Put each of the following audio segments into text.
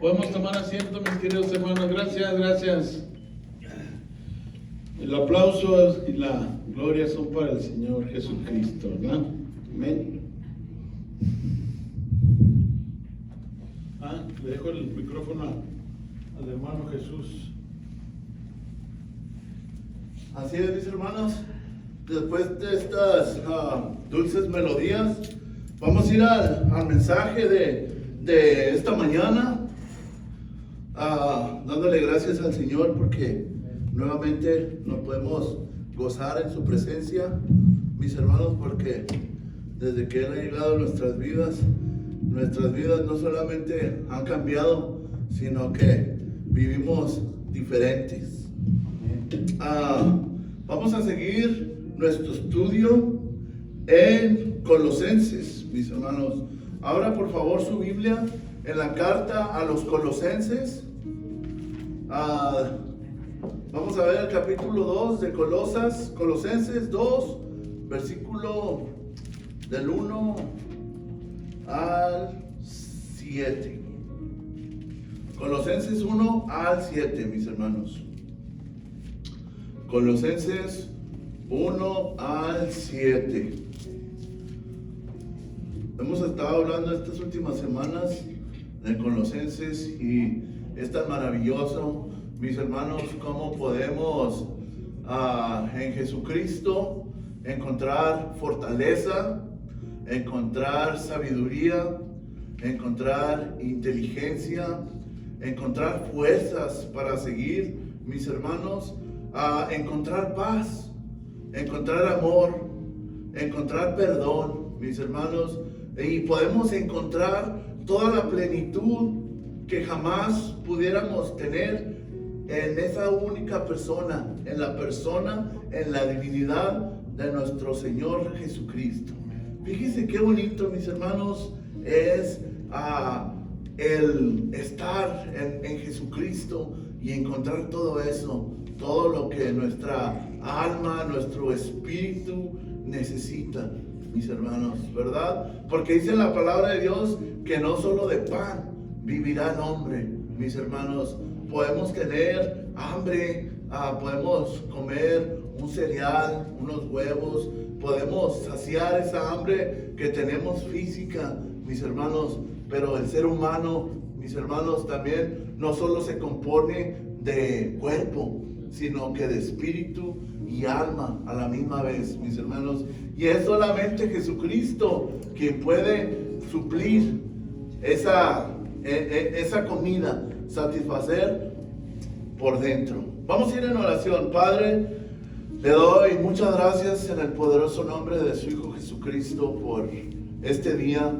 Podemos tomar asiento, mis queridos hermanos. Gracias, gracias. El aplauso y la gloria son para el Señor Jesucristo, ¿verdad? Amén. Le dejo el micrófono al hermano Jesús. Así es, mis hermanos. Después de estas dulces melodías, vamos a ir al mensaje de esta mañana, dándole gracias al Señor porque nuevamente nos podemos gozar en su presencia, mis hermanos, porque desde que Él ha llegado a nuestras vidas no solamente han cambiado, sino que vivimos diferentes. Vamos a seguir nuestro estudio en Colosenses, mis hermanos. Ahora, por favor, su Biblia en la carta a los Colosenses. Vamos a ver el capítulo 2 de Colosenses 2, versículo del 1 al 7. Colosenses 1 al 7, mis hermanos. Colosenses 1 al 7. Hemos estado hablando estas últimas semanas de Colosenses y es tan maravilloso, mis hermanos, cómo podemos en Jesucristo encontrar fortaleza, encontrar sabiduría, encontrar inteligencia, encontrar fuerzas para seguir, mis hermanos, encontrar paz, encontrar amor, encontrar perdón, mis hermanos, y podemos encontrar toda la plenitud que jamás pudiéramos tener en esa única persona, en la divinidad de nuestro Señor Jesucristo. Fíjense qué bonito, mis hermanos, es el estar en Jesucristo y encontrar todo eso, todo lo que nuestra alma, nuestro espíritu necesita, mis hermanos, ¿verdad? Porque dice la palabra de Dios que no solo de pan vivirá el hombre, mis hermanos. Podemos tener hambre, podemos comer un cereal, unos huevos, podemos saciar esa hambre que tenemos física, mis hermanos, pero el ser humano, mis hermanos, también no solo se compone de cuerpo, sino que de espíritu y alma a la misma vez, mis hermanos. Y es solamente Jesucristo quien puede suplir esa comida, satisfacer por dentro. Vamos a ir en oración. Padre, le doy muchas gracias en el poderoso nombre de su Hijo Jesucristo por este día,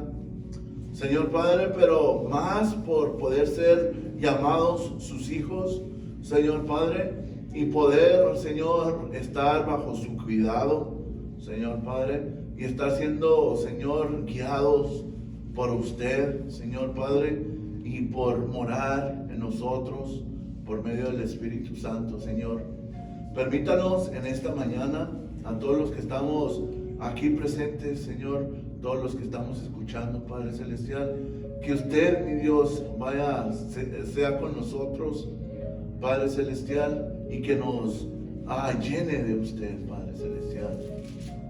Señor Padre, pero más por poder ser llamados sus hijos, Señor Padre, y poder, Señor, estar bajo su cuidado, Señor Padre, y estar siendo, Señor, guiados por usted, Señor Padre, y por morar en nosotros por medio del Espíritu Santo, Señor. Permítanos en esta mañana a todos los que estamos aquí presentes, Señor, todos los que estamos escuchando, Padre Celestial, que usted, mi Dios, sea con nosotros, Padre Celestial, y que nos llene de usted, Padre Celestial.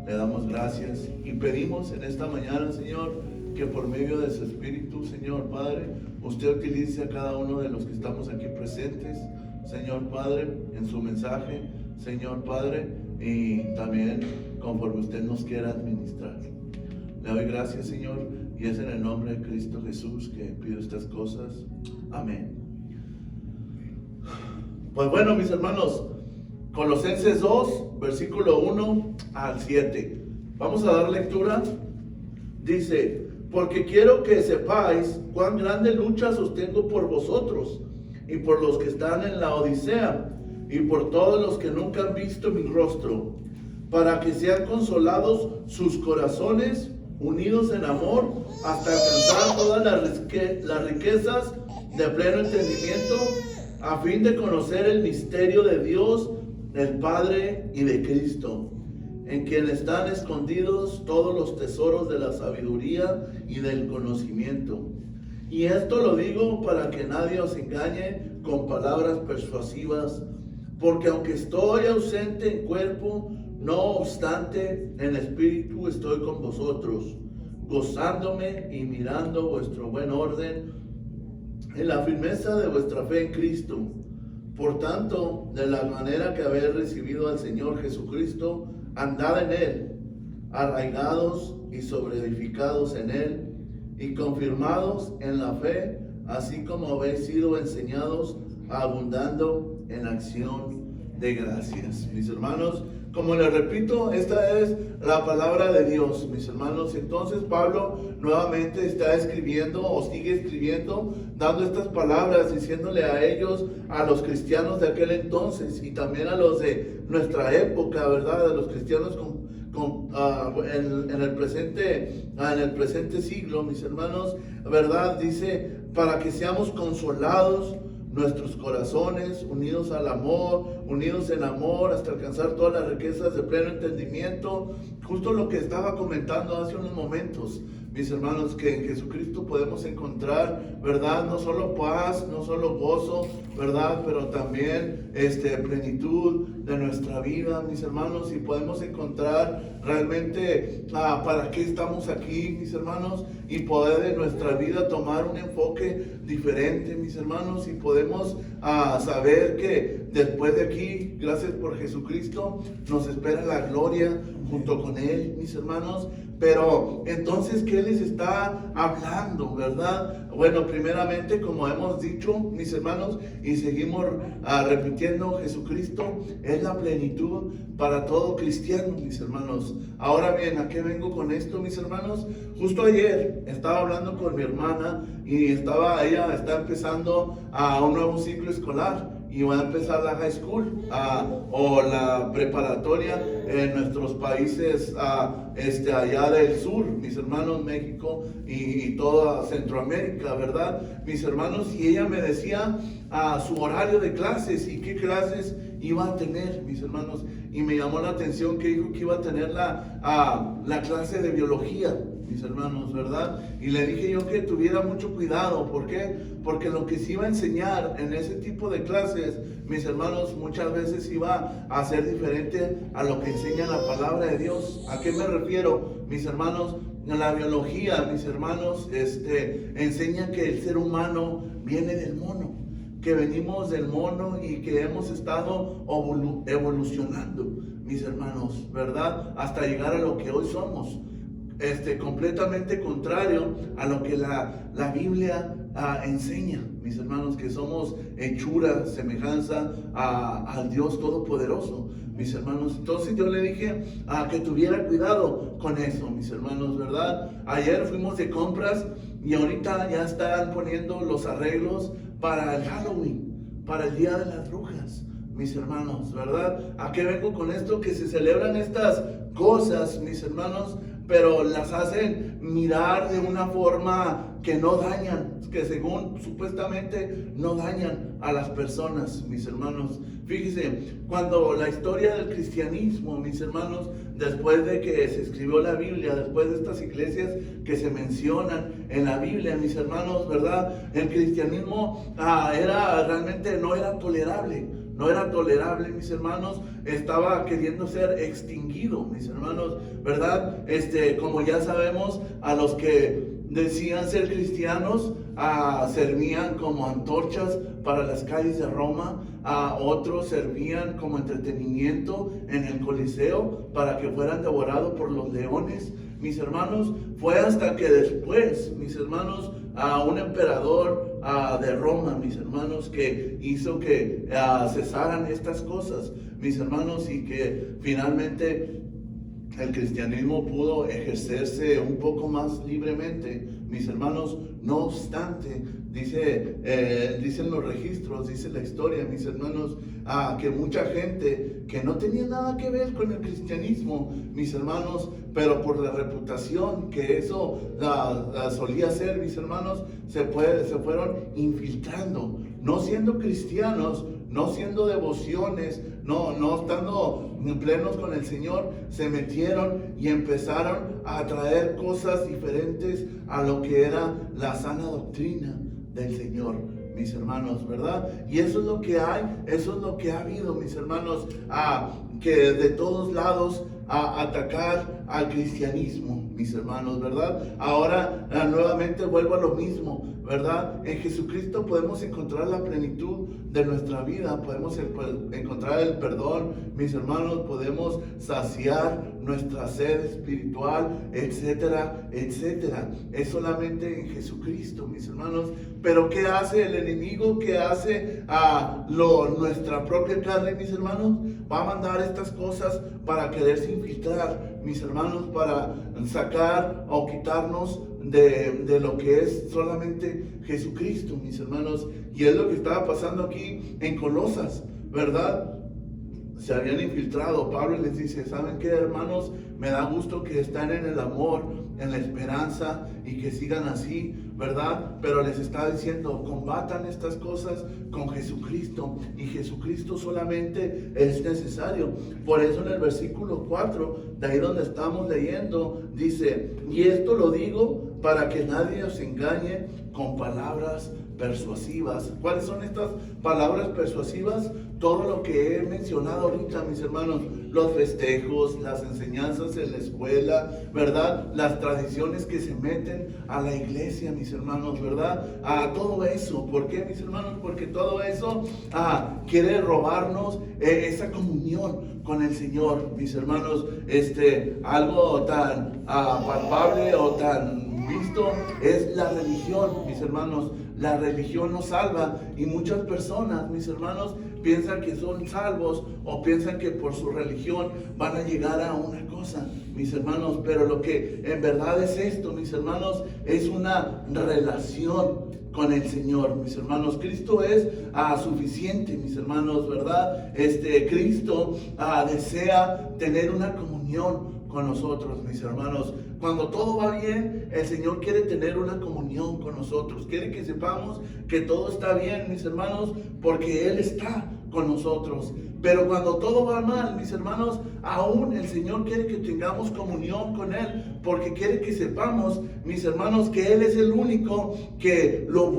Le damos gracias y pedimos en esta mañana, Señor, que por medio de su Espíritu, Señor Padre, usted utilice a cada uno de los que estamos aquí presentes, Señor Padre, en su mensaje, Señor Padre, y también conforme usted nos quiera administrar. Le doy gracias, Señor, y es en el nombre de Cristo Jesús que pido estas cosas. Amén. Pues bueno, mis hermanos, Colosenses 2, versículo 1 al 7. Vamos a dar lectura. Dice: porque quiero que sepáis cuán grande lucha sostengo por vosotros y por los que están en la Odisea y por todos los que nunca han visto mi rostro, para que sean consolados sus corazones, unidos en amor, hasta alcanzar todas las riquezas de pleno entendimiento, a fin de conocer el misterio de Dios, del Padre y de Cristo, en quien están escondidos todos los tesoros de la sabiduría y del conocimiento. Y esto lo digo para que nadie os engañe con palabras persuasivas, porque aunque estoy ausente en cuerpo, no obstante en espíritu estoy con vosotros, gozándome y mirando vuestro buen orden en la firmeza de vuestra fe en Cristo. Por tanto, de la manera que habéis recibido al Señor Jesucristo, andad en Él, arraigados y sobreedificados en Él, y confirmados en la fe, así como habéis sido enseñados, abundando en acción de gracias. Mis hermanos, como les repito, esta es la palabra de Dios, mis hermanos. Entonces Pablo nuevamente está escribiendo o sigue escribiendo, dando estas palabras, diciéndole a ellos, a los cristianos de aquel entonces y también a los de nuestra época, ¿verdad? A los cristianos en el presente siglo, mis hermanos, ¿verdad? Dice, para que seamos consolados nuestros corazones, unidos al amor, unidos en amor, hasta alcanzar todas las riquezas de pleno entendimiento. Justo lo que estaba comentando hace unos momentos, mis hermanos, que en Jesucristo podemos encontrar, ¿verdad? No solo paz, no solo gozo, ¿verdad? Pero también plenitud de nuestra vida, mis hermanos, y podemos encontrar realmente para qué estamos aquí, mis hermanos, y poder en nuestra vida tomar un enfoque diferente, mis hermanos, y podemos saber que después de aquí, gracias por Jesucristo, nos espera la gloria junto con Él, mis hermanos. Pero entonces, ¿qué les está hablando, verdad? Bueno, primeramente, como hemos dicho, mis hermanos, y seguimos repitiendo, Jesucristo es la plenitud para todo cristiano, mis hermanos. Ahora bien, ¿a qué vengo con esto, mis hermanos? Justo ayer estaba hablando con mi hermana y ella está empezando un nuevo ciclo escolar. Y va a empezar la high school o la preparatoria en nuestros países allá del sur, mis hermanos, México y toda Centroamérica, ¿verdad? Mis hermanos, y ella me decía su horario de clases y qué clases iba a tener, mis hermanos, y me llamó la atención que dijo que iba a tener la clase de biología, mis hermanos, ¿verdad? Y le dije yo que tuviera mucho cuidado. ¿Por qué? Porque lo que se iba a enseñar en ese tipo de clases, mis hermanos, muchas veces iba a ser diferente a lo que enseña la palabra de Dios. ¿A qué me refiero, mis hermanos? La biología, mis hermanos, enseña que el ser humano viene del mono, que venimos del mono y que hemos estado evolucionando, mis hermanos, ¿verdad? Hasta llegar a lo que hoy somos. Completamente contrario a lo que la Biblia enseña, mis hermanos, que somos hechura, semejanza al Dios Todopoderoso, mis hermanos. Entonces yo le dije que tuviera cuidado con eso, mis hermanos, ¿verdad? Ayer fuimos de compras y ahorita ya están poniendo los arreglos para el Halloween, para el Día de las Brujas, mis hermanos, ¿verdad? ¿A qué vengo con esto? Que se celebran estas cosas, mis hermanos, pero las hacen mirar de una forma que no dañan, que según supuestamente no dañan a las personas, mis hermanos. Fíjense, cuando la historia del cristianismo, mis hermanos, después de que se escribió la Biblia, después de estas iglesias que se mencionan en la Biblia, mis hermanos, ¿verdad? El cristianismo realmente no era tolerable. No era tolerable, mis hermanos, estaba queriendo ser extinguido, mis hermanos, ¿verdad? Como ya sabemos, a los que decían ser cristianos, servían como antorchas para las calles de Roma, a otros servían como entretenimiento en el Coliseo para que fueran devorados por los leones. Mis hermanos, fue hasta que después, mis hermanos, un emperador de Roma, mis hermanos, que hizo que cesaran estas cosas, mis hermanos, y que finalmente el cristianismo pudo ejercerse un poco más libremente, mis hermanos. No obstante, dicen los registros, dice la historia, mis hermanos, que mucha gente que no tenía nada que ver con el cristianismo, mis hermanos, pero por la reputación que eso solía ser, mis hermanos, se fueron infiltrando, no siendo cristianos, no siendo devociones, no estando plenos con el Señor, se metieron y empezaron a traer cosas diferentes a lo lo que era la sana doctrina del Señor, mis hermanos, ¿verdad? Y eso es lo que hay, eso es lo que ha habido, mis hermanos, que de todos lados a atacar al cristianismo, mis hermanos, ¿verdad? Ahora nuevamente vuelvo a lo mismo, ¿verdad? En Jesucristo podemos encontrar la plenitud de nuestra vida, podemos encontrar el perdón, mis hermanos, podemos saciar nuestra sed espiritual, etcétera, etcétera. Es solamente en Jesucristo, mis hermanos. Pero ¿qué hace el enemigo? ¿Qué hace nuestra propia carne, mis hermanos? Va a mandar estas cosas para quererse infiltrar, mis hermanos, para sacar o quitarnos de lo que es solamente Jesucristo, mis hermanos. Y es lo que estaba pasando aquí en Colosas, ¿verdad? Se habían infiltrado. Pablo les dice, ¿saben qué, hermanos? Me da gusto que están en el amor, en la esperanza y que sigan así, ¿verdad? Pero les está diciendo, combatan estas cosas con Jesucristo, y Jesucristo solamente es necesario. Por eso en el versículo 4, de ahí donde estamos leyendo, dice, y esto lo digo para que nadie os engañe con palabras persuasivas. ¿Cuáles son estas palabras persuasivas? Todo lo que he mencionado ahorita, mis hermanos, los festejos, las enseñanzas en la escuela, ¿verdad? Las tradiciones que se meten a la iglesia, mis hermanos, ¿verdad? Todo eso. ¿Por qué, mis hermanos? Porque todo eso quiere robarnos esa comunión con el Señor, mis hermanos. Algo tan palpable o tan visto es la religión, mis hermanos. La religión nos salva, y muchas personas, mis hermanos, piensan que son salvos o piensan que por su religión van a llegar a una cosa, mis hermanos. Pero lo que en verdad es esto, mis hermanos, es una relación con el Señor, mis hermanos. Cristo es suficiente, mis hermanos, ¿verdad? Cristo desea tener una comunión con nosotros, mis hermanos. Cuando todo va bien, el Señor quiere tener una comunión con nosotros. Quiere que sepamos que todo está bien, mis hermanos, porque Él está con nosotros. Pero cuando todo va mal, mis hermanos, aún el Señor quiere que tengamos comunión con Él, porque quiere que sepamos, mis hermanos, que Él es el único que lo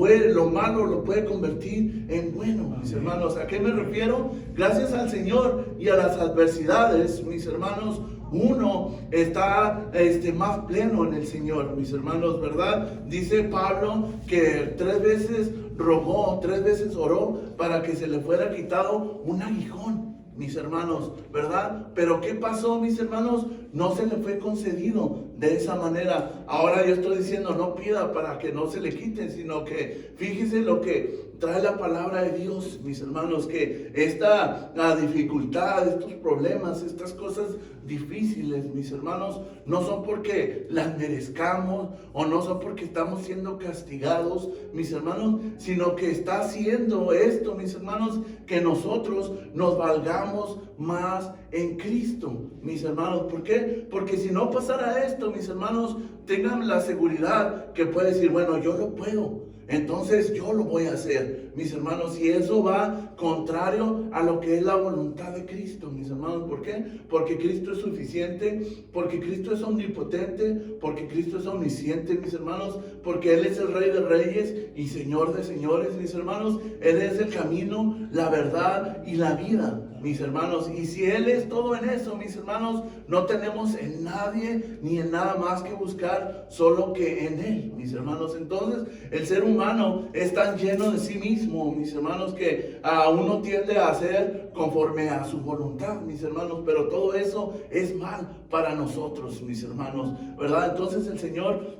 malo lo puede convertir en bueno, mis hermanos. ¿A qué me refiero? Gracias al Señor y a las adversidades, mis hermanos, uno está más pleno en el Señor, mis hermanos, ¿verdad? Dice Pablo que 3 veces rogó, 3 veces oró para que se le fuera quitado un aguijón, mis hermanos, ¿verdad? Pero ¿qué pasó, mis hermanos? No se le fue concedido de esa manera. Ahora yo estoy diciendo, no pida para que no se le quiten, sino que fíjese lo que trae la palabra de Dios, mis hermanos, que esta dificultad, estos problemas, estas cosas difíciles, mis hermanos, no son porque las merezcamos o no son porque estamos siendo castigados, mis hermanos, sino que está haciendo esto, mis hermanos, que nosotros nos valgamos más en Cristo, mis hermanos. ¿Por qué? Porque si no pasara esto, mis hermanos, tengan la seguridad que puede decir, bueno, yo lo puedo, entonces yo lo voy a hacer, mis hermanos. Y eso va contrario a lo que es la voluntad de Cristo, mis hermanos. ¿Por qué? Porque Cristo es suficiente, porque Cristo es omnipotente, porque Cristo es omnisciente, mis hermanos, porque Él es el Rey de Reyes y Señor de Señores, mis hermanos. Él es el camino, la verdad y la vida, mis hermanos. Y si Él es todo en eso, mis hermanos, no tenemos en nadie ni en nada más que buscar, solo que en Él, mis hermanos. Entonces el ser humano es tan lleno de sí mismo, mis hermanos, que uno tiende a hacer conforme a su voluntad, mis hermanos. Pero todo eso es mal para nosotros, mis hermanos, ¿verdad? Entonces el Señor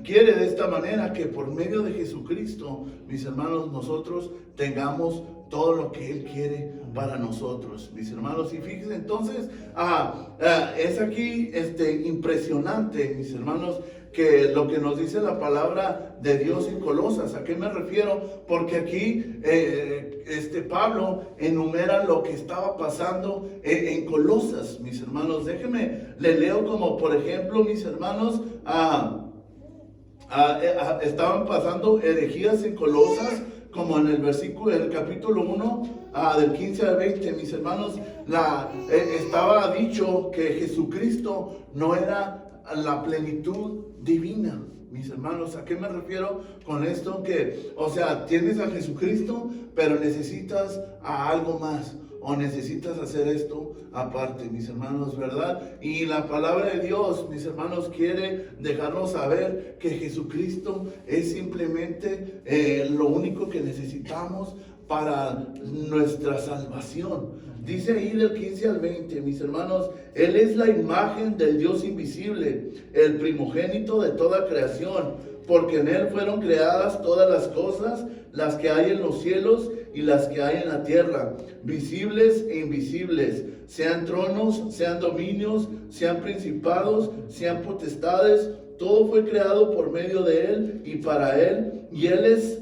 quiere de esta manera que por medio de Jesucristo, mis hermanos, nosotros tengamos todo lo que Él quiere para nosotros, mis hermanos. Y fíjense entonces, es aquí impresionante, mis hermanos, que lo que nos dice la palabra de Dios en Colosas. ¿A qué me refiero? Porque aquí Pablo enumera lo que estaba pasando en Colosas, mis hermanos. Déjenme, le leo como por ejemplo, mis hermanos, estaban pasando herejías en Colosas, como en el capítulo 1, del 15 al 20, mis hermanos. Estaba dicho que Jesucristo no era la plenitud divina, Mis hermanos, ¿a qué me refiero con esto? Que, o sea, tienes a Jesucristo, pero necesitas a algo más. O necesitas hacer esto aparte, mis hermanos, ¿verdad? Y la palabra de Dios, mis hermanos, quiere dejarnos saber que Jesucristo es simplemente lo único que necesitamos para nuestra salvación. Dice ahí del 15 al 20, mis hermanos, Él es la imagen del Dios invisible, el primogénito de toda creación, porque en Él fueron creadas todas las cosas, las que hay en los cielos y las que hay en la tierra, visibles e invisibles, sean tronos, sean dominios, sean principados, sean potestades, todo fue creado por medio de Él y para Él, y Él es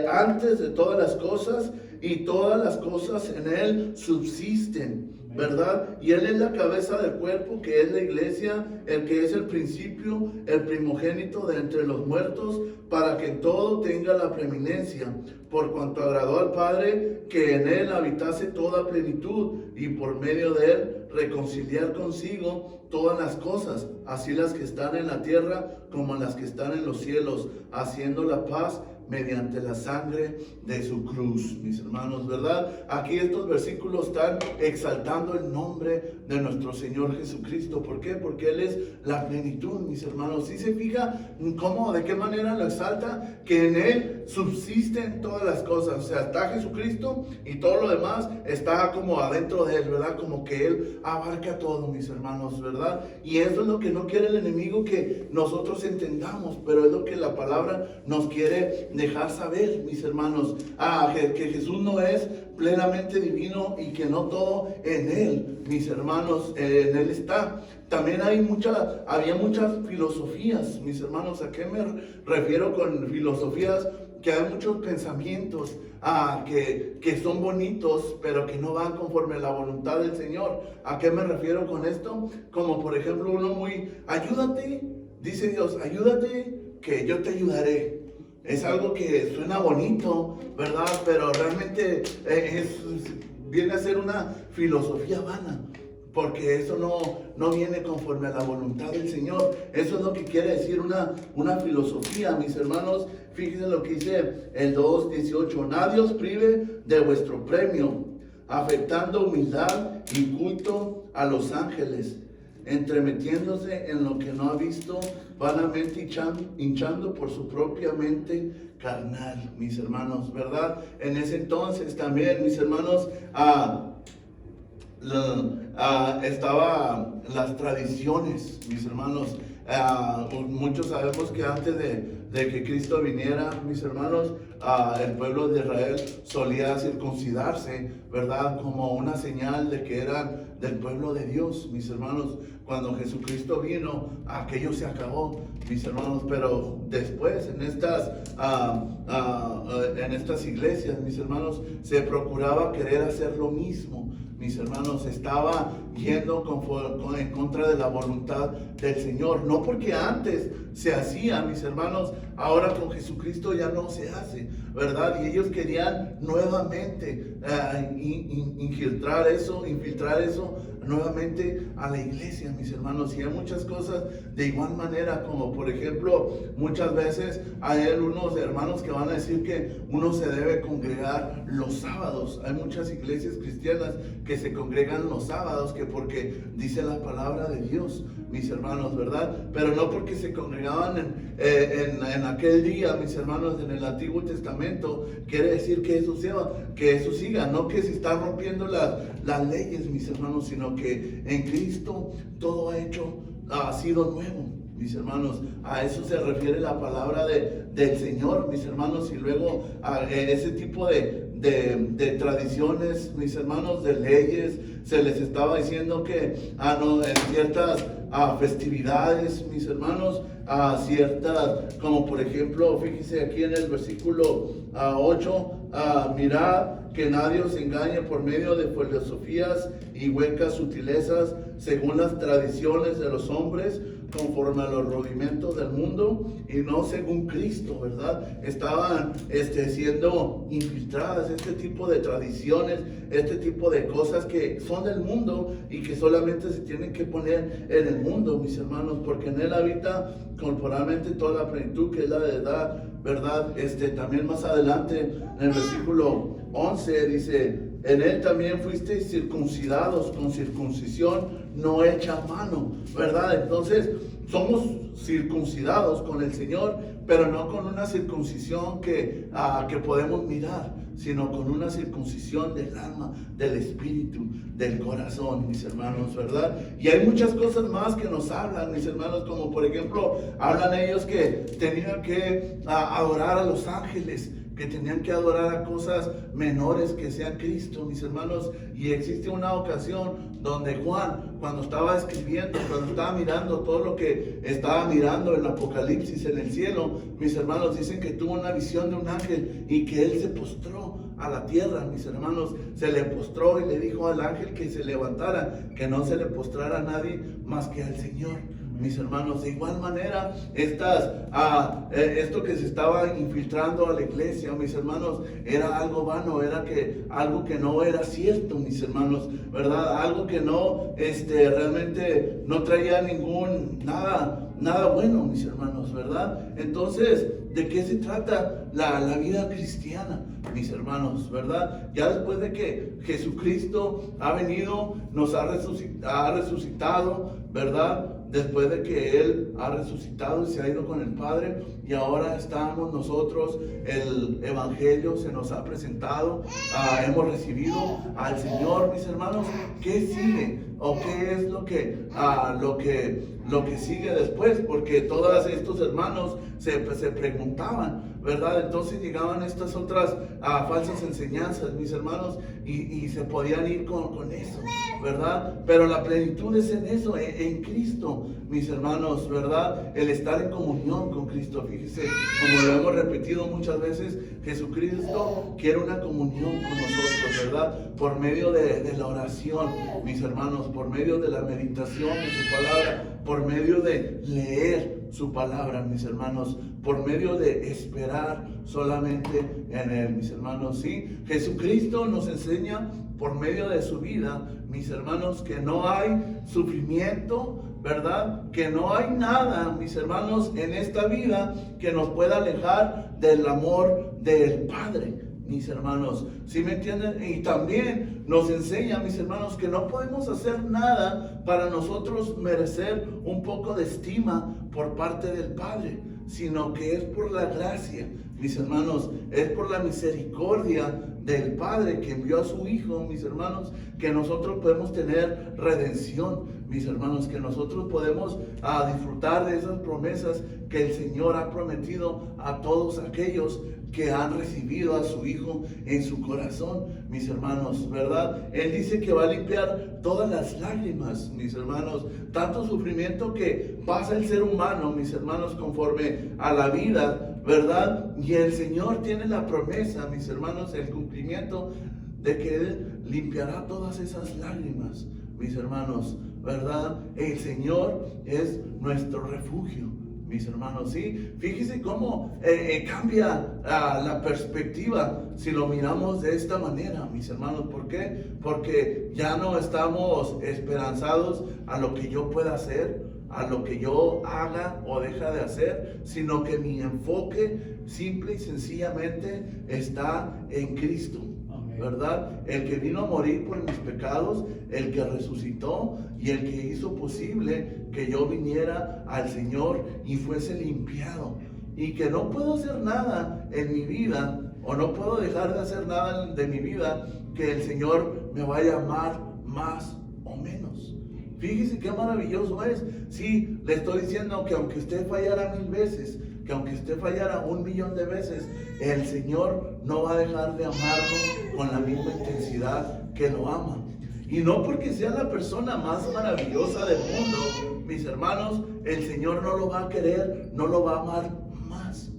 antes de todas las cosas, y todas las cosas en Él subsisten, ¿verdad? Y Él es la cabeza del cuerpo, que es la iglesia, el que es el principio, el primogénito de entre los muertos, para que todo tenga la preeminencia, por cuanto agradó al Padre que en Él habitase toda plenitud, y por medio de Él reconciliar consigo todas las cosas, así las que están en la tierra como las que están en los cielos, haciendo la paz mediante la sangre de su cruz, mis hermanos, ¿verdad? Aquí estos versículos están exaltando el nombre de nuestro Señor Jesucristo. ¿Por qué? Porque Él es la plenitud, mis hermanos. ¿Sí se fija cómo, de qué manera lo exalta? Que en Él subsisten todas las cosas. O sea, está Jesucristo y todo lo demás está como adentro de Él, ¿verdad? Como que Él abarca todo, mis hermanos, ¿verdad? Y eso es lo que no quiere el enemigo que nosotros entendamos, pero es lo que la palabra nos quiere dejar saber, mis hermanos, que Jesús no es plenamente divino y que no todo en Él, mis hermanos, en Él está. También había muchas filosofías, mis hermanos. ¿A qué me refiero con filosofías? Que hay muchos pensamientos que son bonitos, pero que no van conforme a la voluntad del Señor. ¿A qué me refiero con esto? Como por ejemplo ayúdate, dice Dios, ayúdate que yo te ayudaré. Es algo que suena bonito, ¿verdad? Pero realmente viene a ser una filosofía vana, porque eso no viene conforme a la voluntad del Señor. Eso es lo que quiere decir una filosofía, mis hermanos. Fíjense lo que dice el 2:18. Nadie os prive de vuestro premio, afectando humildad y culto a los ángeles, entremetiéndose en lo que no ha visto, vanamente hinchando por su propia mente carnal, mis hermanos, ¿verdad? En ese entonces también, mis hermanos, estaban las tradiciones, mis hermanos. Muchos sabemos que antes de que Cristo viniera, mis hermanos, el pueblo de Israel solía circuncidarse, ¿verdad? Como una señal de que eran del pueblo de Dios, mis hermanos. Cuando Jesucristo vino, aquello se acabó, mis hermanos. Pero después, en estas iglesias, mis hermanos, se procuraba querer hacer lo mismo. Mis hermanos, estaba yendo en contra de la voluntad del Señor. No porque antes se hacía, mis hermanos, ahora con Jesucristo ya no se hace, ¿verdad? Y ellos querían nuevamente infiltrar eso nuevamente a la iglesia, mis hermanos. Y hay muchas cosas de igual manera, como por ejemplo, muchas veces hay algunos hermanos que van a decir que uno se debe congregar los sábados. Hay muchas iglesias cristianas que se congregan los sábados, que porque dice la palabra de Dios, mis hermanos, ¿verdad? Pero no porque se congregaban en aquel día, mis hermanos, en el Antiguo Testamento, quiere decir que eso siga, no que se están rompiendo las leyes, mis hermanos, sino que en Cristo todo ha sido nuevo, mis hermanos. A eso se refiere la palabra del Señor, mis hermanos. Y luego ese tipo de tradiciones, mis hermanos, de leyes, se les estaba diciendo que en ciertas festividades, mis hermanos, ciertas, como por ejemplo, fíjese aquí en el versículo 8, mirad que nadie os engañe por medio de filosofías y huecas sutilezas, según las tradiciones de los hombres, conforme a los rudimentos del mundo y no según Cristo, ¿verdad? Estaban siendo infiltradas este tipo de tradiciones, este tipo de cosas que son del mundo y que solamente se tienen que poner en el mundo, mis hermanos, porque en él habita corporalmente toda la plenitud, que es la verdad, ¿verdad? También más adelante en el versículo 11 dice: en él también fuisteis circuncidados con circuncisión no hecha a mano, ¿verdad? Entonces somos circuncidados con el Señor, pero no con una circuncisión que podemos mirar, sino con una circuncisión del alma, del espíritu, del corazón, mis hermanos, ¿verdad? Y hay muchas cosas más que nos hablan, mis hermanos, como por ejemplo, hablan ellos que tenían que adorar a los ángeles, que tenían que adorar a cosas menores que sea Cristo, mis hermanos. Y existe una ocasión donde Juan, cuando estaba escribiendo, cuando estaba mirando todo lo que estaba mirando en Apocalipsis en el cielo, mis hermanos, dicen que tuvo una visión de un ángel y que él se postró a la tierra, mis hermanos, se le postró y le dijo al ángel que se levantara, que no se le postrara a nadie más que al Señor. Mis hermanos, de igual manera, esto que se estaba infiltrando a la iglesia, mis hermanos, era algo vano, era algo que no era cierto, mis hermanos, ¿verdad? Algo que no, realmente no traía nada bueno, mis hermanos, ¿verdad? Entonces, ¿de qué se trata la vida cristiana, mis hermanos, verdad? Ya después de que Jesucristo ha venido, nos ha resucitado, ¿verdad? Después de que Él ha resucitado y se ha ido con el Padre, y ahora estamos nosotros, el Evangelio se nos ha presentado, hemos recibido al Señor, mis hermanos. ¿Qué sigue? ¿O qué es lo que sigue después? Porque todos estos hermanos se preguntaban, ¿verdad? Entonces llegaban estas otras falsas enseñanzas, mis hermanos, y se podían ir con eso, ¿verdad? Pero la plenitud es en eso, en Cristo, mis hermanos, ¿verdad? El estar en comunión con Cristo. Fíjese, como lo hemos repetido muchas veces, Jesucristo quiere una comunión con nosotros, ¿verdad? Por medio de la oración, mis hermanos, por medio de la meditación de su palabra, por medio de leer su palabra, mis hermanos, por medio de esperar solamente en Él, mis hermanos. Sí, Jesucristo nos enseña por medio de su vida, mis hermanos, que no hay sufrimiento, ¿verdad? Que no hay nada, mis hermanos, en esta vida que nos pueda alejar del amor del Padre, mis hermanos. ¿Sí me entienden? Y también nos enseña, mis hermanos, que no podemos hacer nada para nosotros merecer un poco de estima por parte del Padre, sino que es por la gracia, mis hermanos, es por la misericordia del Padre que envió a su Hijo, mis hermanos, que nosotros podemos tener redención, mis hermanos, que nosotros podemos disfrutar de esas promesas que el Señor ha prometido a todos aquellos que han recibido a su Hijo en su corazón, mis hermanos, ¿verdad? Él dice que va a limpiar todas las lágrimas, mis hermanos, tanto sufrimiento que pasa el ser humano, mis hermanos, conforme a la vida, ¿verdad? Y el Señor tiene la promesa, mis hermanos, el cumplimiento de que Él limpiará todas esas lágrimas, mis hermanos, ¿verdad? El Señor es nuestro refugio, mis hermanos. Sí, fíjese cómo cambia la perspectiva si lo miramos de esta manera, mis hermanos. ¿Por qué? Porque ya no estamos esperanzados a lo que yo pueda hacer, a lo que yo haga o deja de hacer, sino que mi enfoque simple y sencillamente está en Cristo, ¿verdad? El que vino a morir por mis pecados, el que resucitó y el que hizo posible que yo viniera al Señor y fuese limpiado, y que no puedo hacer nada en mi vida, o no puedo dejar de hacer nada de mi vida, que el Señor me vaya a amar más o menos. Fíjese qué maravilloso es. Sí, le estoy diciendo que aunque usted fallara 1000 veces, que aunque usted fallara 1.000.000 de veces, el Señor no va a dejar de amarlo con la misma intensidad que lo ama. Y no porque sea la persona más maravillosa del mundo, mis hermanos, el Señor no lo va a querer, no lo va a amar más,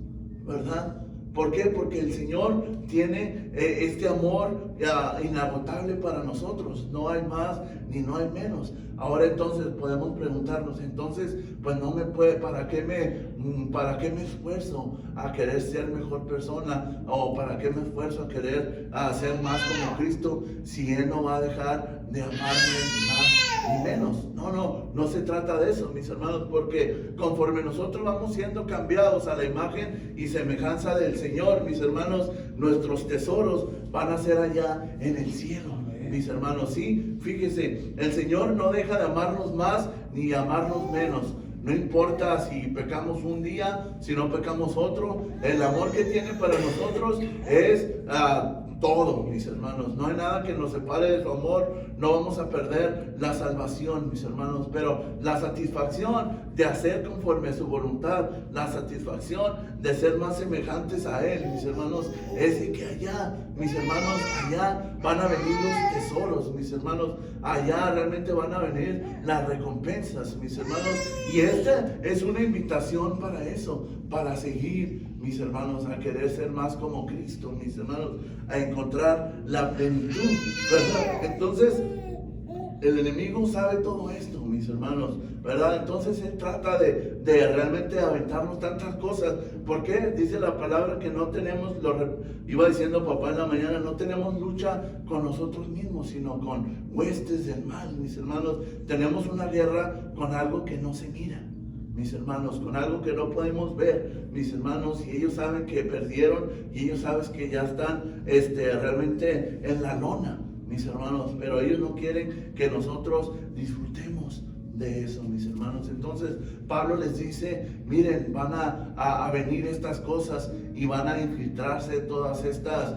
¿verdad? ¿Por qué? Porque el Señor tiene este amor inagotable para nosotros. No hay más ni no hay menos. Ahora entonces podemos preguntarnos, entonces, pues no me puede, ¿para qué me esfuerzo a querer ser mejor persona? ¿O para qué me esfuerzo a querer ser más como Cristo si Él no va a dejar de amarme más ni menos? No se trata de eso, mis hermanos, porque conforme nosotros vamos siendo cambiados a la imagen y semejanza del Señor, mis hermanos, nuestros tesoros van a ser allá en el cielo. Mis hermanos, sí, fíjese, el Señor no deja de amarnos más ni amarnos menos. No importa si pecamos un día, si no pecamos otro. El amor que tiene para nosotros es todo, mis hermanos. No hay nada que nos separe de su amor. No vamos a perder la salvación, mis hermanos. Pero la satisfacción de hacer conforme a su voluntad, la satisfacción de ser más semejantes a Él, mis hermanos, es de que allá, mis hermanos, allá van a venir los tesoros, mis hermanos. Allá realmente van a venir las recompensas, mis hermanos. Y esta es una invitación para eso, para seguir, mis hermanos, a querer ser más como Cristo, mis hermanos, a encontrar la plenitud, ¿verdad? Entonces, el enemigo sabe todo esto, mis hermanos, ¿verdad? Entonces él trata de realmente aventarnos tantas cosas. ¿Por qué? Dice la palabra que no tenemos, iba diciendo papá en la mañana, no tenemos lucha con nosotros mismos, sino con huestes del mal, mis hermanos. Tenemos una guerra con algo que no se mira, mis hermanos, con algo que no podemos ver, mis hermanos, y ellos saben que perdieron, y ellos saben que ya están realmente en la lona, mis hermanos, pero ellos no quieren que nosotros disfrutemos de eso, mis hermanos. Entonces Pablo les dice, miren, van a venir estas cosas y van a infiltrarse todas estas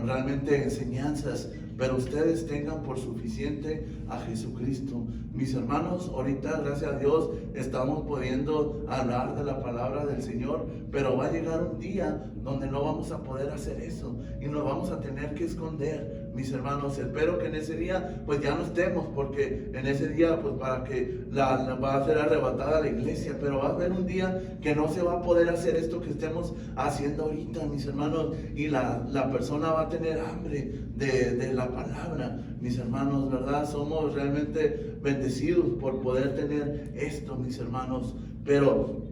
realmente enseñanzas, pero ustedes tengan por suficiente a Jesucristo. Mis hermanos, ahorita, gracias a Dios, estamos pudiendo hablar de la palabra del Señor, pero va a llegar un día donde no vamos a poder hacer eso y nos vamos a tener que esconder, mis hermanos. Espero que en ese día pues ya no estemos, porque en ese día pues para que va a ser arrebatada la iglesia, pero va a haber un día que no se va a poder hacer esto que estemos haciendo ahorita, mis hermanos, y la persona va a tener hambre de la palabra, mis hermanos, ¿verdad? Somos realmente bendecidos por poder tener esto, mis hermanos, pero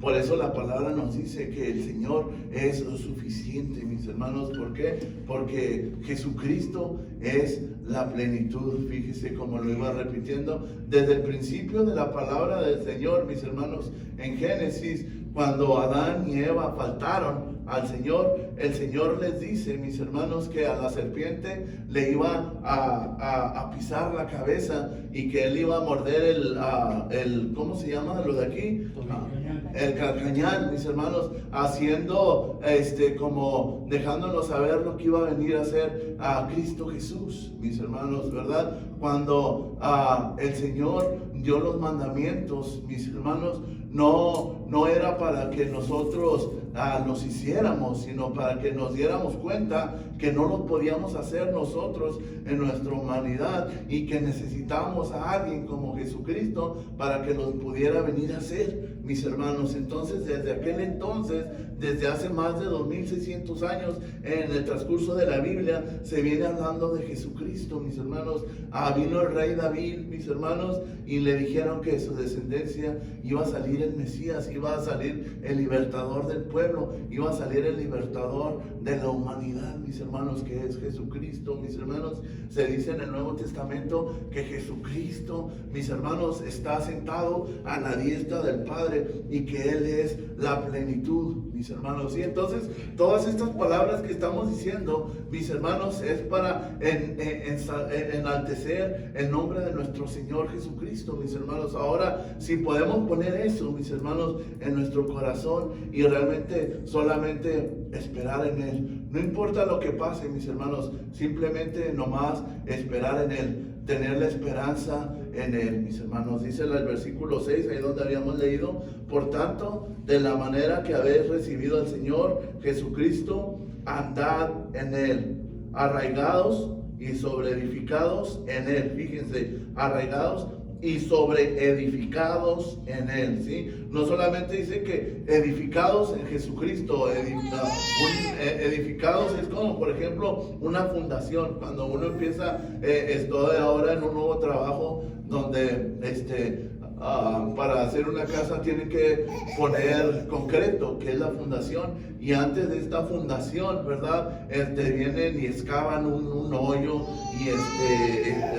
por eso la palabra nos dice que el Señor es lo suficiente, mis hermanos. ¿Por qué? Porque Jesucristo es la plenitud. Fíjese como lo iba repitiendo desde el principio de la palabra del Señor, mis hermanos. En Génesis, cuando Adán y Eva faltaron al Señor, el Señor les dice, mis hermanos, que a la serpiente le iba a pisar la cabeza y que él iba a morder el ¿cómo se llama lo de aquí? El calcañar, mis hermanos, haciendo como dejándonos saber lo que iba a venir a hacer a Cristo Jesús, mis hermanos, ¿verdad? Cuando el Señor dio los mandamientos, mis hermanos, no era para que nosotros nos hiciéramos, sino para que nos diéramos cuenta que no lo podíamos hacer nosotros en nuestra humanidad y que necesitamos a alguien como Jesucristo para que nos pudiera venir a hacer, mis hermanos. Entonces, desde aquel entonces, desde hace más de 2600 años, en el transcurso de la Biblia, se viene hablando de Jesucristo, mis hermanos. Vino el rey David, mis hermanos, y le dijeron que de su descendencia iba a salir el Mesías, iba a salir el libertador del pueblo, iba a salir el libertador de la humanidad, mis hermanos, que es Jesucristo, mis hermanos. Se dice en el Nuevo Testamento que Jesucristo, mis hermanos, está sentado a la diestra del Padre y que Él es la plenitud, mis hermanos. Y entonces todas estas palabras que estamos diciendo, mis hermanos, es para enaltecer el nombre de nuestro Señor Jesucristo, mis hermanos. Ahora, si podemos poner eso, mis hermanos, en nuestro corazón y realmente solamente esperar en Él, no importa lo que pase, mis hermanos, simplemente nomás esperar en Él, tener la esperanza en Él, mis hermanos. Dice el versículo 6, ahí donde habíamos leído: por tanto, de la manera que habéis recibido al Señor Jesucristo, andad en Él, arraigados y sobreedificados en Él. Fíjense, arraigados y sobreedificados en Él, ¿sí? No solamente dice que edificados en Jesucristo, edificados es como, por ejemplo, una fundación. Cuando uno empieza, estoy ahora en un nuevo trabajo donde para hacer una casa tiene que poner concreto, que es la fundación, y antes de esta fundación, ¿verdad? Vienen y excavan un hoyo y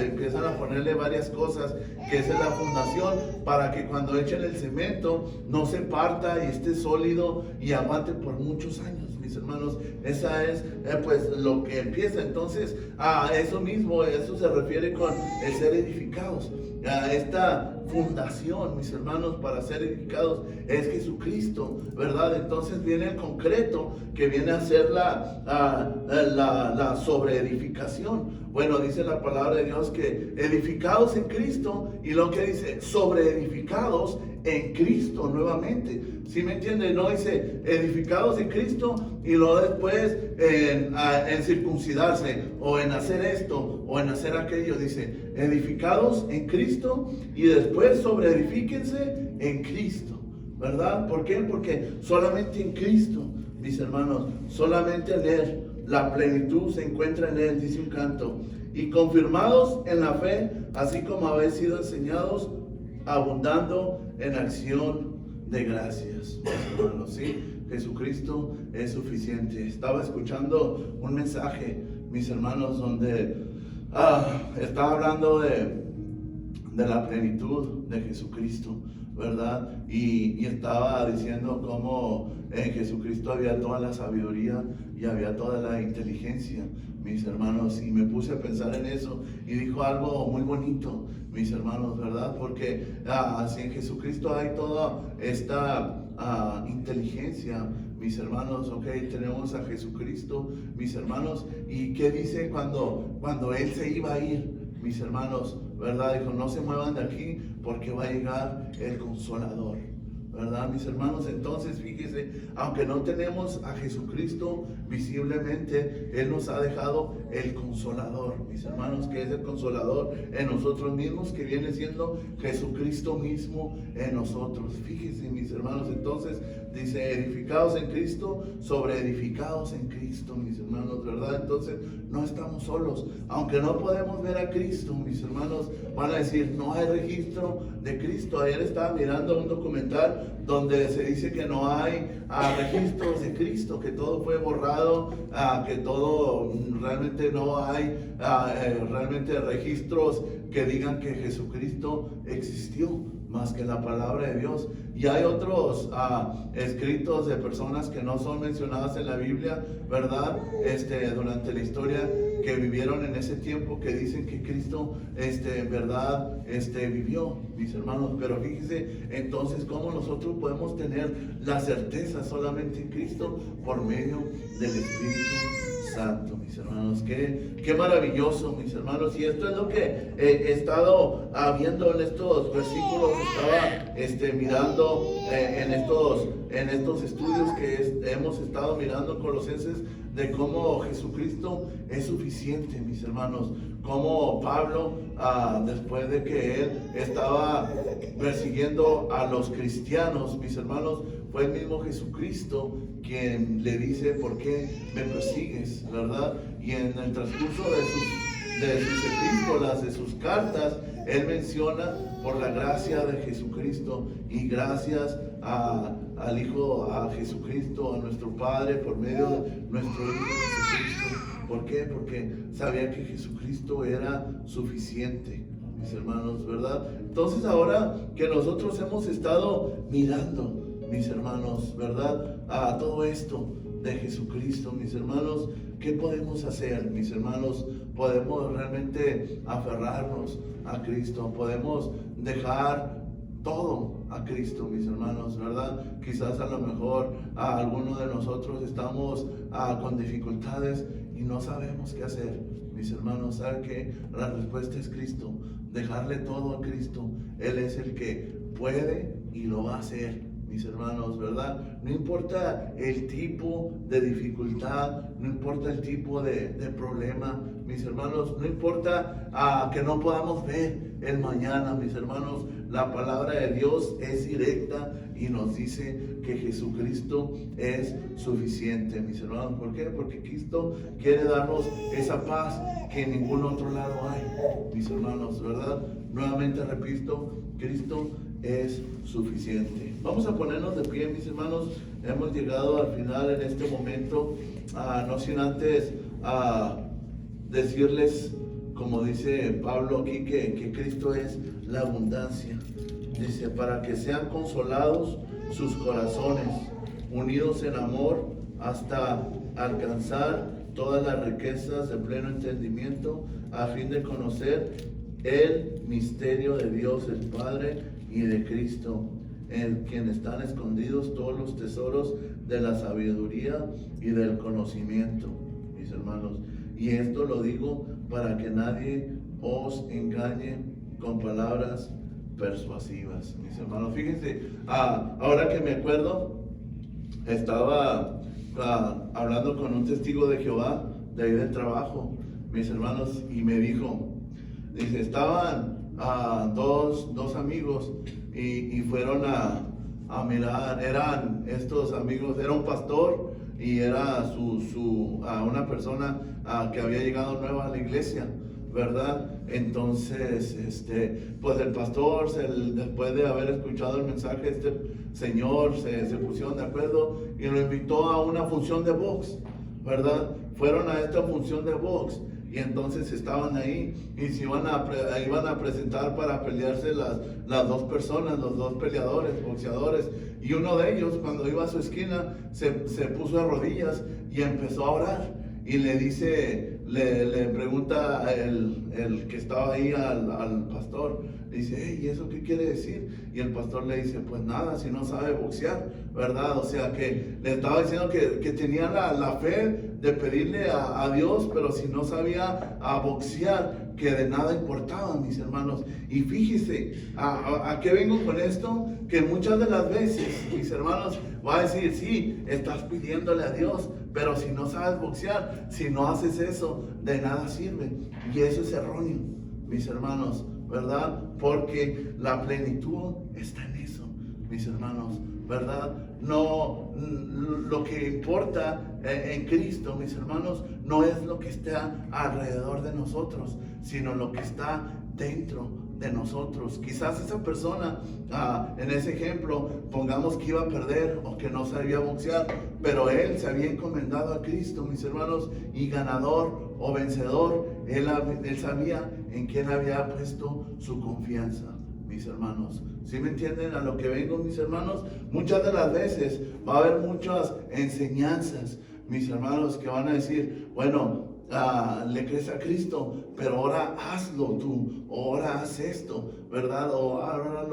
empiezan a ponerle varias cosas, que esa es la fundación, para que cuando echen el cemento no se parta y esté sólido y aguante por muchos años. Mis hermanos, esa es pues lo que empieza. Entonces, a eso mismo, eso se refiere con el ser edificados. A esta fundación, mis hermanos, para ser edificados es Jesucristo, ¿verdad? Entonces viene el concreto, que viene a ser la sobreedificación. Bueno, dice la palabra de Dios que edificados en Cristo, y lo que dice, sobreedificados en Cristo nuevamente. ¿Sí me entienden? No dice edificados en Cristo y luego después en circuncidarse, o en hacer esto, o en hacer aquello. Dice edificados en Cristo y después sobreedifíquense en Cristo, ¿verdad? ¿Por qué? Porque solamente en Cristo, mis hermanos, solamente en Él, la plenitud se encuentra en Él, dice un canto. Y confirmados en la fe, así como habéis sido enseñados, abundando en acción de gracias, mis hermanos, ¿sí? Jesucristo es suficiente. Estaba escuchando un mensaje, mis hermanos, donde estaba hablando de la plenitud de Jesucristo, ¿verdad? Y estaba diciendo cómo en Jesucristo había toda la sabiduría y había toda la inteligencia, mis hermanos, y me puse a pensar en eso, y dijo algo muy bonito, mis hermanos, ¿verdad? Porque si en Jesucristo hay toda esta inteligencia, mis hermanos, ok, tenemos a Jesucristo, mis hermanos, y ¿qué dice cuando Él se iba a ir? Mis hermanos, ¿verdad? Dijo, no se muevan de aquí porque va a llegar el Consolador, ¿verdad, mis hermanos? Entonces, fíjese, aunque no tenemos a Jesucristo visiblemente, Él nos ha dejado el Consolador, mis hermanos, que es el Consolador en nosotros mismos, que viene siendo Jesucristo mismo en nosotros. Fíjese, mis hermanos, entonces dice, edificados en Cristo, sobreedificados en Cristo, mis hermanos, ¿verdad? Entonces, no estamos solos. Aunque no podemos ver a Cristo, mis hermanos, van a decir, no hay registro de Cristo. Ayer estaba mirando un documental donde se dice que no hay registros de Cristo, que todo fue borrado, que todo realmente no hay realmente registros que digan que Jesucristo existió, más que la palabra de Dios. Y hay otros escritos de personas que no son mencionadas en la Biblia, ¿verdad? Durante la historia, que vivieron en ese tiempo, que dicen que Cristo, en verdad, vivió, mis hermanos. Pero fíjense, entonces, ¿cómo nosotros podemos tener la certeza solamente en Cristo? Por medio del Espíritu Santo, mis hermanos. Qué maravilloso, mis hermanos. Y esto es lo que he estado viendo en estos versículos. Estaba mirando en estos estudios que hemos estado mirando en Colosenses, de cómo Jesucristo es suficiente, mis hermanos. Cómo Pablo, después de que él estaba persiguiendo a los cristianos, mis hermanos, fue el mismo Jesucristo quien le dice, ¿por qué me persigues? ¿Verdad? Y en el transcurso de sus epístolas, de sus cartas, él menciona por la gracia de Jesucristo, y gracias al Hijo, a Jesucristo, a nuestro Padre, por medio de nuestro Hijo Jesucristo. ¿Por qué? Porque sabía que Jesucristo era suficiente, mis hermanos, ¿verdad? Entonces, ahora que nosotros hemos estado mirando, mis hermanos, ¿verdad?, a todo esto de Jesucristo, mis hermanos, ¿qué podemos hacer, mis hermanos? Podemos realmente aferrarnos a Cristo, podemos dejar todo a Cristo, mis hermanos, ¿verdad? Quizás a lo mejor algunos de nosotros estamos con dificultades y no sabemos qué hacer, mis hermanos. ¿Saben qué? La respuesta es Cristo, dejarle todo a Cristo. Él es el que puede y lo va a hacer mis hermanos, ¿verdad? No importa el tipo de dificultad, no importa el tipo de problema, mis hermanos, no importa que no podamos ver el mañana, mis hermanos, la palabra de Dios es directa y nos dice que Jesucristo es suficiente, mis hermanos. ¿Por qué? Porque Cristo quiere darnos esa paz que en ningún otro lado hay, mis hermanos, ¿verdad? Nuevamente repito, Cristo es suficiente. Vamos a ponernos de pie, mis hermanos. Hemos llegado al final en este momento, no sin antes decirles, como dice Pablo aquí, que Cristo es la abundancia. Dice, para que sean consolados sus corazones, unidos en amor, hasta alcanzar todas las riquezas de pleno entendimiento, a fin de conocer el misterio de Dios el Padre y de Cristo, en quien están escondidos todos los tesoros de la sabiduría y del conocimiento, mis hermanos. Y esto lo digo para que nadie os engañe con palabras persuasivas, mis hermanos. Fíjense, ahora que me acuerdo, estaba hablando con un testigo de Jehová de ahí del trabajo, mis hermanos, y me dijo, dice, estaban dos amigos y fueron a mirar, eran estos amigos, era un pastor y era una persona que había llegado nueva a la iglesia, ¿verdad? Entonces, pues el pastor, después de haber escuchado el mensaje, este señor se pusieron de acuerdo y lo invitó a una función de box, ¿verdad? Fueron a esta función de box y entonces estaban ahí y se iban a presentar para pelearse las dos personas, los dos peleadores, boxeadores, y uno de ellos, cuando iba a su esquina, se puso de rodillas y empezó a orar. Y le dice, le pregunta el que estaba ahí al pastor, le dice, hey, ¿y eso qué quiere decir? Y el pastor le dice, pues nada, si no sabe boxear, ¿verdad? O sea que le estaba diciendo que tenía la fe de pedirle a Dios, pero si no sabía boxear, que de nada importaba, mis hermanos. Y fíjese, ¿a qué vengo con esto? Que muchas de las veces, mis hermanos, va a decir, sí, estás pidiéndole a Dios, pero si no sabes boxear, si no haces eso, de nada sirve. Y eso es erróneo, mis hermanos, ¿verdad? Porque la plenitud está en eso, mis hermanos, ¿verdad? No, lo que importa en Cristo, mis hermanos, no es lo que está alrededor de nosotros, sino lo que está dentro de nosotros. Quizás esa persona, en ese ejemplo, pongamos que iba a perder o que no sabía boxear, pero él se había encomendado a Cristo, mis hermanos, y ganador o vencedor, él sabía en quién había puesto su confianza, mis hermanos. ¿Sí me entienden a lo que vengo, mis hermanos? Muchas de las veces va a haber muchas enseñanzas, mis hermanos, que van a decir, bueno, le crees a Cristo, pero ahora hazlo tú, o ahora haz esto, ¿verdad? O ahora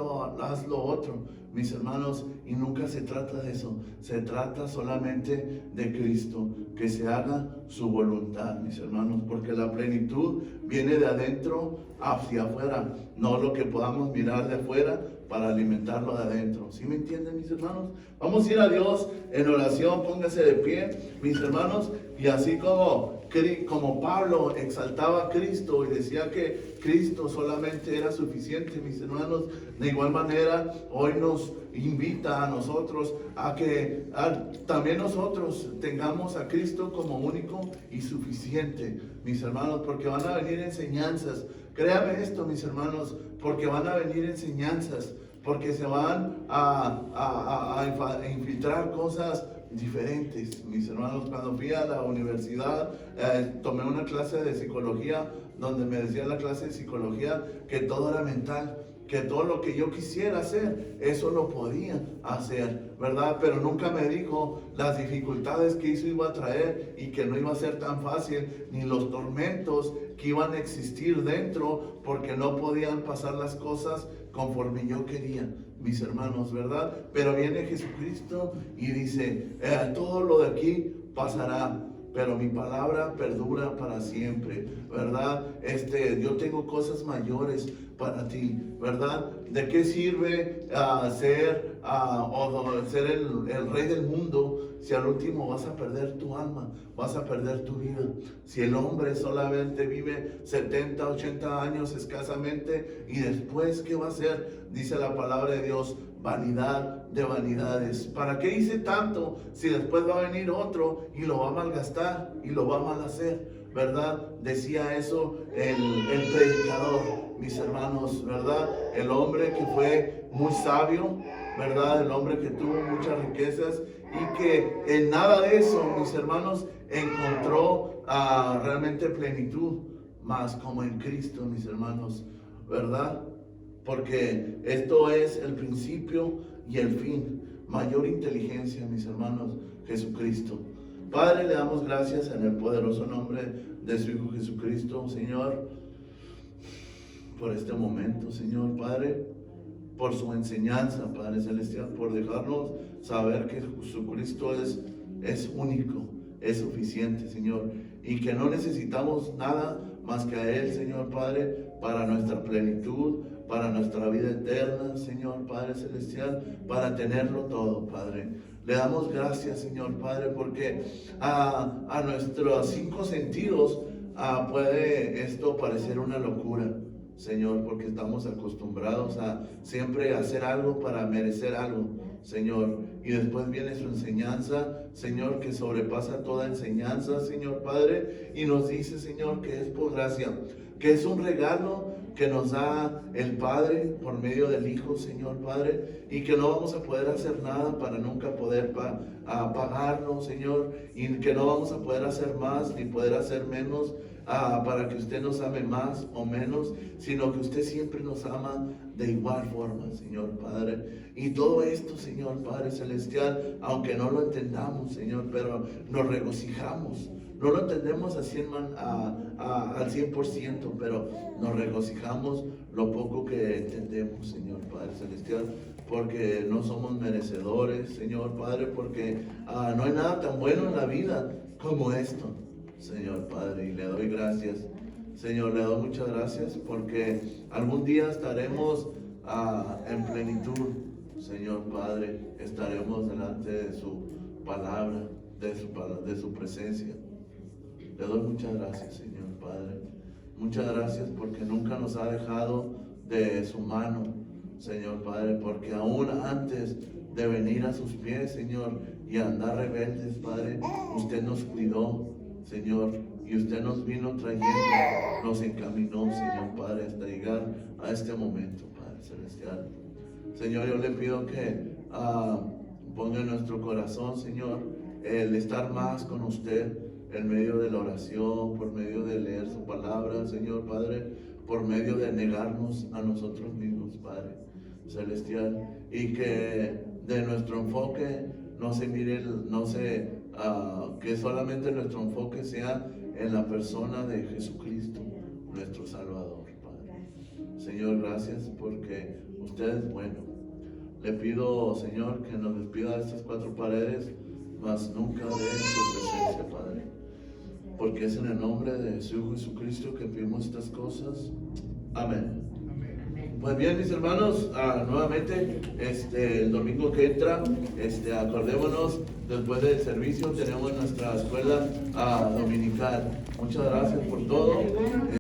haz lo otro, mis hermanos, y nunca se trata de eso, se trata solamente de Cristo, que se haga su voluntad, mis hermanos, porque la plenitud viene de adentro hacia afuera, no lo que podamos mirar de afuera para alimentarlo de adentro. ¿Sí me entienden, mis hermanos? Vamos a ir a Dios en oración, póngase de pie, mis hermanos, y así como Pablo exaltaba a Cristo y decía que Cristo solamente era suficiente, mis hermanos, de igual manera hoy nos invita a nosotros a que también nosotros tengamos a Cristo como único y suficiente, mis hermanos, porque van a venir enseñanzas. Créame esto, mis hermanos, porque van a venir enseñanzas, porque se van a infiltrar cosas diferentes, mis hermanos. Cuando fui a la universidad, tomé una clase de psicología, donde me decía la clase de psicología que todo era mental, que todo lo que yo quisiera hacer, eso lo podía hacer, ¿verdad? Pero nunca me dijo las dificultades que eso iba a traer y que no iba a ser tan fácil, ni los tormentos que iban a existir dentro, porque no podían pasar las cosas conforme yo quería, mis hermanos, ¿verdad? Pero viene Jesucristo y dice, todo lo de aquí pasará, pero mi palabra perdura para siempre, ¿verdad? Yo tengo cosas mayores para ti, ¿verdad? ¿De qué sirve ser el rey del mundo si al último vas a perder tu alma, vas a perder tu vida? Si el hombre solamente vive 70, 80 años escasamente, y después, ¿qué va a hacer? Dice la palabra de Dios, vanidad de vanidades. ¿Para qué hice tanto si después va a venir otro y lo va a malgastar y lo va a malhacer? ¿Verdad? Decía eso el predicador, mis hermanos, ¿verdad? El hombre que fue muy sabio, ¿verdad? El hombre que tuvo muchas riquezas y que en nada de eso, mis hermanos, encontró realmente plenitud, más como en Cristo, mis hermanos, ¿verdad? Porque esto es el principio y el fin. Mayor inteligencia, mis hermanos, Jesucristo. Padre, le damos gracias en el poderoso nombre de su Hijo Jesucristo, Señor, por este momento, Señor, Padre, por su enseñanza, Padre Celestial, por dejarnos saber que Jesucristo es único, es suficiente, Señor, y que no necesitamos nada más que a Él, Señor, Padre, para nuestra plenitud, para nuestra vida eterna, Señor, Padre Celestial, para tenerlo todo, Padre. Le damos gracias, Señor, Padre, porque a nuestros 5 sentidos puede esto parecer una locura, Señor, porque estamos acostumbrados a siempre hacer algo para merecer algo, Señor. Y después viene su enseñanza, Señor, que sobrepasa toda enseñanza, Señor, Padre, y nos dice, Señor, que es por gracia, que es un regalo que nos da el Padre por medio del Hijo, Señor Padre, y que no vamos a poder hacer nada para nunca poder pagarlo, Señor, y que no vamos a poder hacer más ni poder hacer menos para que usted nos ame más o menos, sino que usted siempre nos ama de igual forma, Señor Padre. Y todo esto, Señor Padre Celestial, aunque no lo entendamos, Señor, pero nos regocijamos. No lo entendemos al 100%, pero nos regocijamos lo poco que entendemos, Señor Padre Celestial, porque no somos merecedores, Señor Padre, porque no hay nada tan bueno en la vida como esto, Señor Padre, y le doy gracias. Señor, le doy muchas gracias porque algún día estaremos en plenitud, Señor Padre, estaremos delante de su palabra, de su presencia. Le doy muchas gracias, Señor Padre. Muchas gracias porque nunca nos ha dejado de su mano, Señor Padre, porque aún antes de venir a sus pies, Señor, y andar rebeldes, Padre, usted nos cuidó, Señor, y usted nos vino trayendo, nos encaminó, Señor Padre, hasta llegar a este momento, Padre Celestial. Señor, yo le pido que ponga en nuestro corazón, Señor, el estar más con usted, en medio de la oración, por medio de leer su palabra, Señor Padre, por medio de negarnos a nosotros mismos, Padre Celestial, y que de nuestro enfoque que solamente nuestro enfoque sea en la persona de Jesucristo, nuestro Salvador, Padre. Señor, gracias porque usted es bueno. Le pido, Señor, que nos despida de estas 4 paredes, mas nunca de su presencia, Padre. Porque es en el nombre de su Hijo Jesucristo que pedimos estas cosas. Amén. Pues bien, mis hermanos, nuevamente el domingo que entra, acordémonos, después del servicio tenemos nuestra escuela dominical. Muchas gracias por todo.